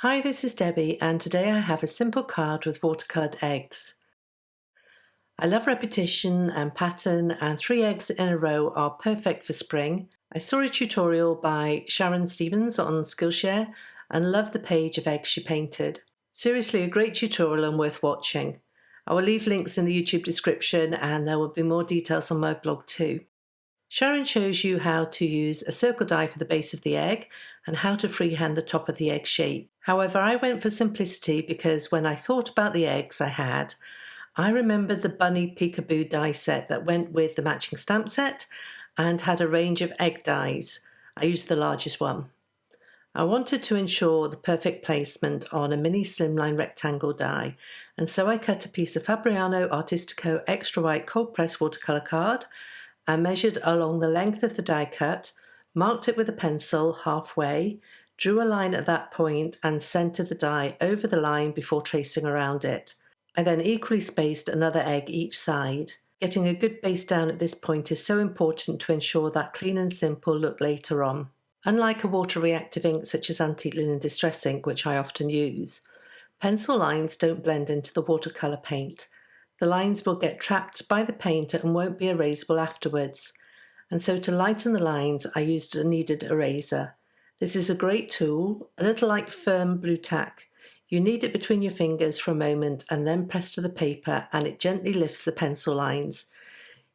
Hi, this is Debbie, and today I have a simple card with watercoloured eggs. I love repetition and pattern, and 3 eggs in a row are perfect for spring. I saw a tutorial by Sharon Stevens on Skillshare and love the page of eggs she painted. Seriously, a great tutorial and worth watching. I will leave links in the YouTube description, and there will be more details on my blog too. Sharon shows you how to use a circle die for the base of the egg and how to freehand the top of the egg shape. However, I went for simplicity because when I thought about the eggs I remembered the bunny peekaboo die set that went with the matching stamp set and had a range of egg dies. I used the largest one. I wanted to ensure the perfect placement on a mini slimline rectangle die, and so I cut a piece of Fabriano Artistico extra white cold press watercolour card and measured along the length of the die cut, marked it with a pencil halfway, drew a line at that point and centered the die over the line before tracing around it. I then equally spaced another egg each side. Getting a good base down at this point is so important to ensure that clean and simple look later on. Unlike a water-reactive ink such as Antique Linen Distress ink, which I often use, pencil lines don't blend into the watercolour paint. The lines will get trapped by the paint and won't be erasable afterwards. And so to lighten the lines, I used a kneaded eraser. This is a great tool, a little like firm blue tack. You knead it between your fingers for a moment and then press to the paper and it gently lifts the pencil lines.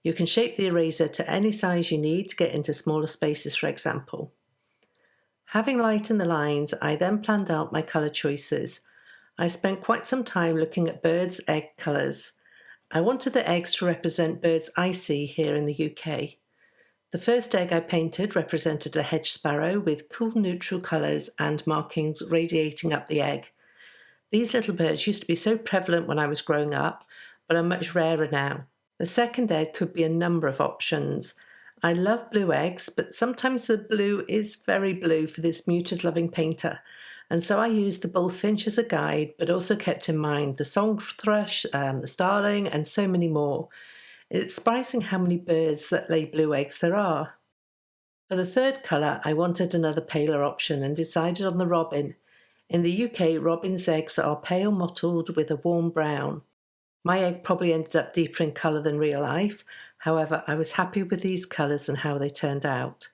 You can shape the eraser to any size you need to get into smaller spaces, for example. Having lightened the lines, I then planned out my colour choices. I spent quite some time looking at birds' egg colours. I wanted the eggs to represent birds I see here in the UK. The first egg I painted represented a hedge sparrow with cool neutral colours and markings radiating up the egg. These little birds used to be so prevalent when I was growing up, but are much rarer now. The second egg could be a number of options. I love blue eggs, but sometimes the blue is very blue for this muted loving painter. And so I used the bullfinch as a guide, but also kept in mind the song thrush, the starling, and so many more. It's surprising how many birds that lay blue eggs there are. For the third colour, I wanted another paler option and decided on the robin. In the UK, robin's eggs are pale mottled with a warm brown. My egg probably ended up deeper in colour than real life. However, I was happy with these colours and how they turned out.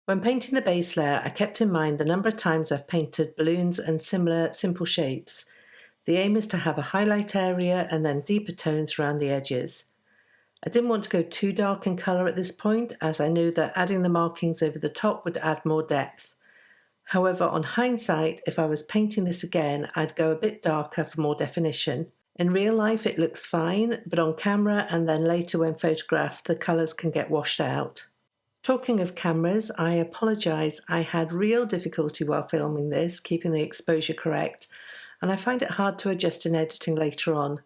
When painting the base layer, I kept in mind the number of times I've painted balloons and similar simple shapes. The aim is to have a highlight area and then deeper tones around the edges. I didn't want to go too dark in colour at this point, as I knew that adding the markings over the top would add more depth. However, on hindsight, if I was painting this again, I'd go a bit darker for more definition. In real life it looks fine, but on camera and then later when photographed, the colours can get washed out. Talking of cameras, I apologise, I had real difficulty while filming this, keeping the exposure correct, and I find it hard to adjust in editing later on.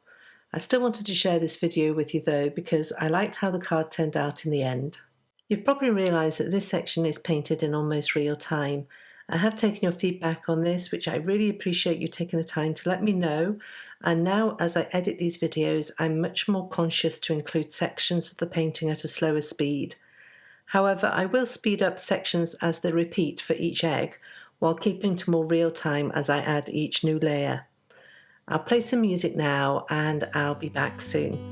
I still wanted to share this video with you though, because I liked how the card turned out in the end. You've probably realised that this section is painted in almost real time. I have taken your feedback on this, which I really appreciate you taking the time to let me know, and now as I edit these videos I'm much more conscious to include sections of the painting at a slower speed. However, I will speed up sections as they repeat for each egg, while keeping to more real time as I add each new layer. I'll play some music now and I'll be back soon.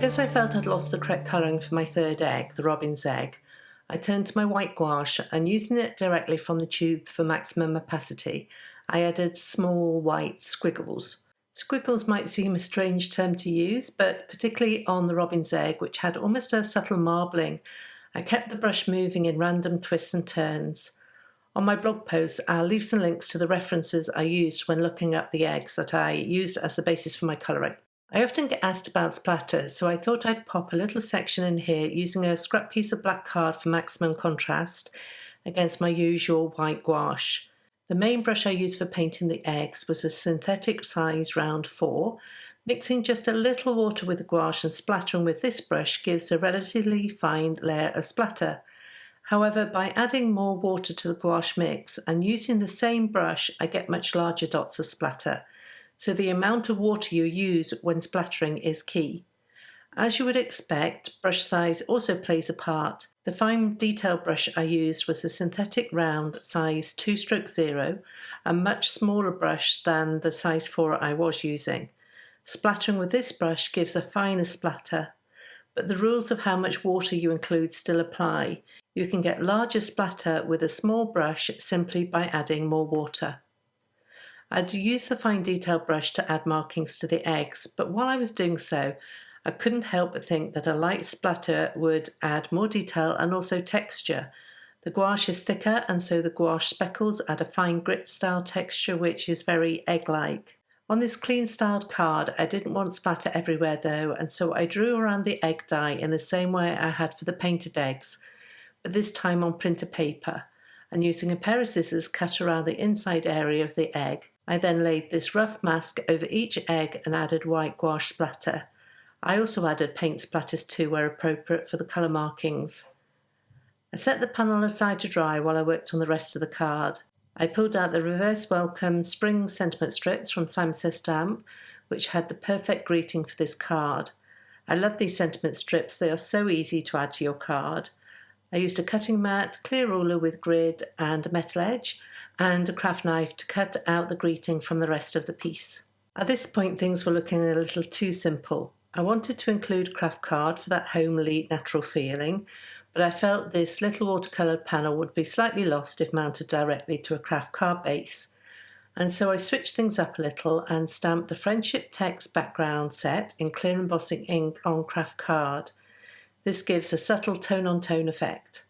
Because I felt I'd lost the correct colouring for my third egg, the robin's egg, I turned to my white gouache and, using it directly from the tube for maximum opacity, I added small white squiggles. Squiggles might seem a strange term to use, but particularly on the robin's egg, which had almost a subtle marbling, I kept the brush moving in random twists and turns. On my blog post, I'll leave some links to the references I used when looking up the eggs that I used as the basis for my colouring. I often get asked about splatters, so I thought I'd pop a little section in here using a scrap piece of black card for maximum contrast against my usual white gouache. The main brush I used for painting the eggs was a synthetic size round 4. Mixing just a little water with the gouache and splattering with this brush gives a relatively fine layer of splatter. However, by adding more water to the gouache mix and using the same brush, I get much larger dots of splatter. So the amount of water you use when splattering is key. As you would expect, brush size also plays a part. The fine detail brush I used was the synthetic round size 2/0, a much smaller brush than the size 4 I was using. Splattering with this brush gives a finer splatter, but the rules of how much water you include still apply. You can get larger splatter with a small brush simply by adding more water. I'd use the fine detail brush to add markings to the eggs, but while I was doing so, I couldn't help but think that a light splatter would add more detail and also texture. The gouache is thicker, and so the gouache speckles add a fine grit style texture which is very egg-like. On this clean styled card, I didn't want splatter everywhere though, and so I drew around the egg dye in the same way I had for the painted eggs, but this time on printer paper, and using a pair of scissors cut around the inside area of the egg. I then laid this rough mask over each egg and added white gouache splatter. I also added paint splatters too where appropriate for the colour markings. I set the panel aside to dry while I worked on the rest of the card. I pulled out the Reverse Welcome Spring sentiment strips from Simon Says Stamp, which had the perfect greeting for this card. I love these sentiment strips, they are so easy to add to your card. I used a cutting mat, clear ruler with grid and a metal edge, and a craft knife to cut out the greeting from the rest of the piece. At this point things were looking a little too simple. I wanted to include craft card for that homely, natural feeling, but I felt this little watercolour panel would be slightly lost if mounted directly to a craft card base. And so I switched things up a little and stamped the Friendship Text background set in clear embossing ink on craft card. This gives a subtle tone-on-tone effect.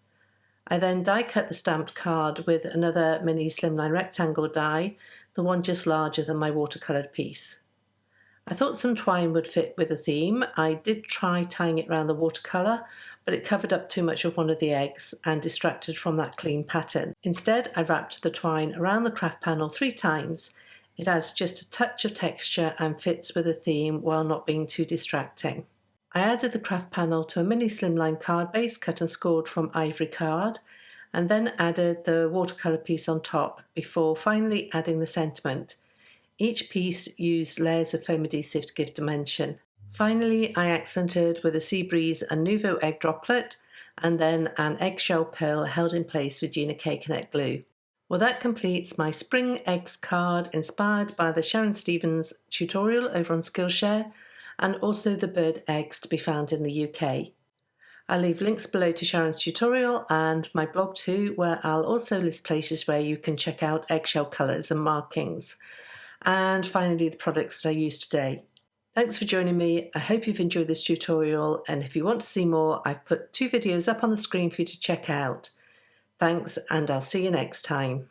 I then die cut the stamped card with another mini slimline rectangle die, the one just larger than my watercoloured piece. I thought some twine would fit with the theme. I did try tying it around the watercolour, but it covered up too much of one of the eggs and distracted from that clean pattern. Instead, I wrapped the twine around the craft panel 3 times. It adds just a touch of texture and fits with the theme while not being too distracting. I added the craft panel to a mini slimline card base cut and scored from ivory card, and then added the watercolour piece on top before finally adding the sentiment. Each piece used layers of foam adhesive to give dimension. Finally, I accented with a Sea Breeze and Nuvo egg droplet, and then an eggshell pearl held in place with Gina K Connect glue. Well, that completes my Spring Eggs card inspired by the Sharon Stevens tutorial over on Skillshare, and also the bird eggs to be found in the UK. I'll leave links below to Sharon's tutorial and my blog too, where I'll also list places where you can check out eggshell colours and markings. And finally, the products that I used today. Thanks for joining me. I hope you've enjoyed this tutorial, and if you want to see more, I've put 2 videos up on the screen for you to check out. Thanks, and I'll see you next time.